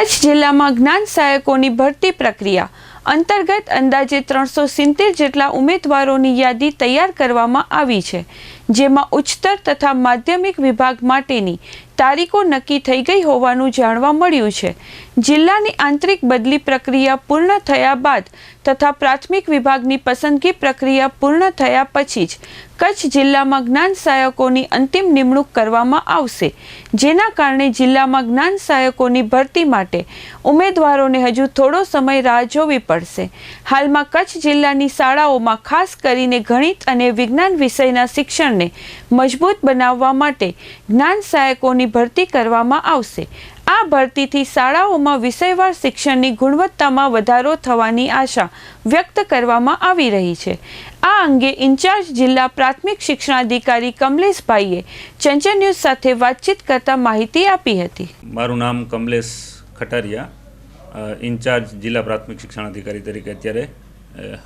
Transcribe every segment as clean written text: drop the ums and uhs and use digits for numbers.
કચ્છ જિલ્લામાં જ્ઞાન સહાયકોની ભરતી પ્રક્રિયા અંતર્ગત અંદાજે 370 જેટલા ઉમેદવારોની યાદી તૈયાર કરવામાં આવી છે, જેમાં ઉચ્ચતર તથા માધ્યમિક વિભાગ માટેની તારીખો નક્કી થઈ ગઈ હોવાનું જાણવા મળ્યું છે। જિલ્લાની આંતરિક બદલી પ્રક્રિયા પૂર્ણ થયા બાદ તથા પ્રાથમિક વિભાગની પસંદગી પ્રક્રિયા પૂર્ણ થયા પછી જ કચ્છ જિલ્લામાં જ્ઞાન સહાયકોની અંતિમ નિમણૂક કરવામાં આવશે, જેના કારણે જિલ્લામાં જ્ઞાન સહાયકોની ભરતી માટે ઉમેદવારોને હજુ થોડો સમય રાહ જોવી પડશે। હાલમાં કચ્છ જિલ્લાની શાળાઓમાં ખાસ કરીને ગણિત અને વિજ્ઞાન વિષયના શિક્ષણને મજબૂત બનાવવા માટે જ્ઞાન સહાયકોની ભરતી કરવામાં આવશે। આ ભરતીથી શાળાઓમાં વિષયવાર શિક્ષણની ગુણવત્તામાં વધારો થવાની આશા વ્યક્ત કરવામાં આવી રહી છે। આ અંગે ઇન્ચાર્જ જિલ્લા પ્રાથમિક શિક્ષણાધિકારી કમલેશભાઈએ ચંચળ ન્યૂઝ સાથે વાતચીત કરતા માહિતી આપી હતી। મારું નામ કમલેશ ખટારિયા, ઇન્ચાર્જ જિલ્લા પ્રાથમિક શિક્ષણાધિકારી તરીકે અત્યારે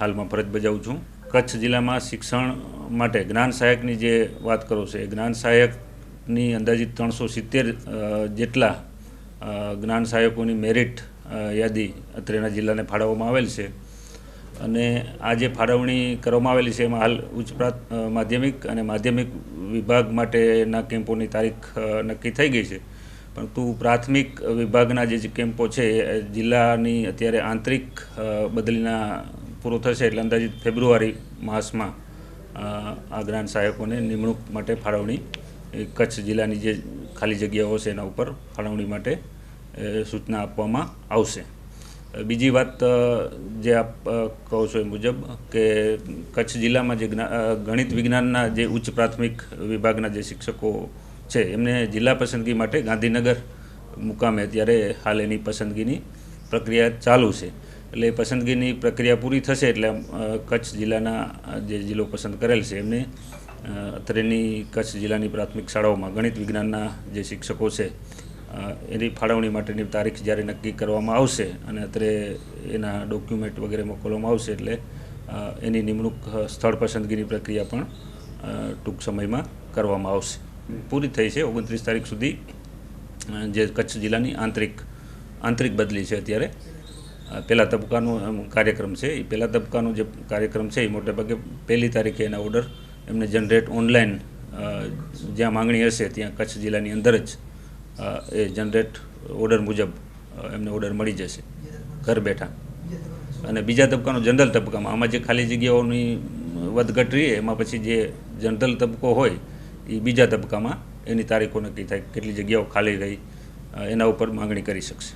હાલમાં ફરજ બજાવું છું। કચ્છ જિલ્લામાં શિક્ષણ માટે જ્ઞાન સહાયકની જે વાત કરું છે, જ્ઞાન સહાયકની અંદાજિત 370 જેટલા જ્ઞાન સહાયકોની મેરિટ યાદી અત્રેના જિલ્લાને ફાળવવામાં આવેલ છે અને આ જે ફાળવણી કરવામાં આવેલી છે એમાં હાલ ઉચ્ચ માધ્યમિક અને માધ્યમિક વિભાગ માટેના કેમ્પોની તારીખ નક્કી થઈ ગઈ છે, પરંતુ પ્રાથમિક વિભાગના જે કેમ્પો છે જિલ્લાની અત્યારે આંતરિક બદલીના પૂરો થશે એટલે અંદાજિત ફેબ્રુઆરી માસમાં આ જ્ઞાન સહાયકોને નિમણૂક માટે ફાળવણી કચ્છ જિલ્લાની જે ખાલી જગ્યાઓ છે એના ઉપર ફાળવણી માટે સૂચના આપવામાં આવશે। બીજી વાત જે આપ કહો છો એ મુજબ કે કચ્છ જિલ્લામાં જે ગણિત વિજ્ઞાનના જે ઉચ્ચ પ્રાથમિક વિભાગના જે શિક્ષકો છે એમને જિલ્લા પસંદગી માટે ગાંધીનગર મુકામે અત્યારે હાલ એની પસંદગીની પ્રક્રિયા ચાલુ છે, એટલે પસંદગીની પ્રક્રિયા પૂરી થશે એટલે કચ્છ જિલ્લાના જે જિલ્લો પસંદ કરેલ છે એમને અત્રેની કચ્છ જિલ્લાની પ્રાથમિક શાળાઓમાં ગણિત વિજ્ઞાનના જે શિક્ષકો છે એની ફાળવણી માટેની તારીખ જ્યારે નક્કી કરવામાં આવશે અને અત્રે એના ડોક્યુમેન્ટ વગેરે મોકલવામાં આવશે એટલે એની નિમણૂક સ્થળ પસંદગીની પ્રક્રિયા પણ ટૂંક સમયમાં કરવામાં આવશે। પૂરી થઈ છે 29 તારીખ સુધી જે કચ્છ જિલ્લાની આંતરિક બદલી છે। અત્યારે પહેલા તબક્કાનો કાર્યક્રમ છે, એ પહેલા તબક્કાનો જે કાર્યક્રમ છે એ મોટે ભાગે 1લી તારીખે એના ઓર્ડર એમને જનરેટ ઓનલાઈન જ્યાં માંગણી હશે ત્યાં કચ્છ જિલ્લાની અંદર જ એ જનરેટ ઓર્ડર મુજબ એમને ઓર્ડર મળી જશે ઘર બેઠા। અને બીજા તબક્કાનો જનરલ તબક્કામાં આમાં જે ખાલી જગ્યાઓની વધઘટ રહી એમાં પછી જે જનરલ તબક્કો હોય એ બીજા તબક્કામાં એની તારીખો નક્કી થાય, કેટલી જગ્યાઓ ખાલી રહી એના ઉપર માંગણી કરી શકશે।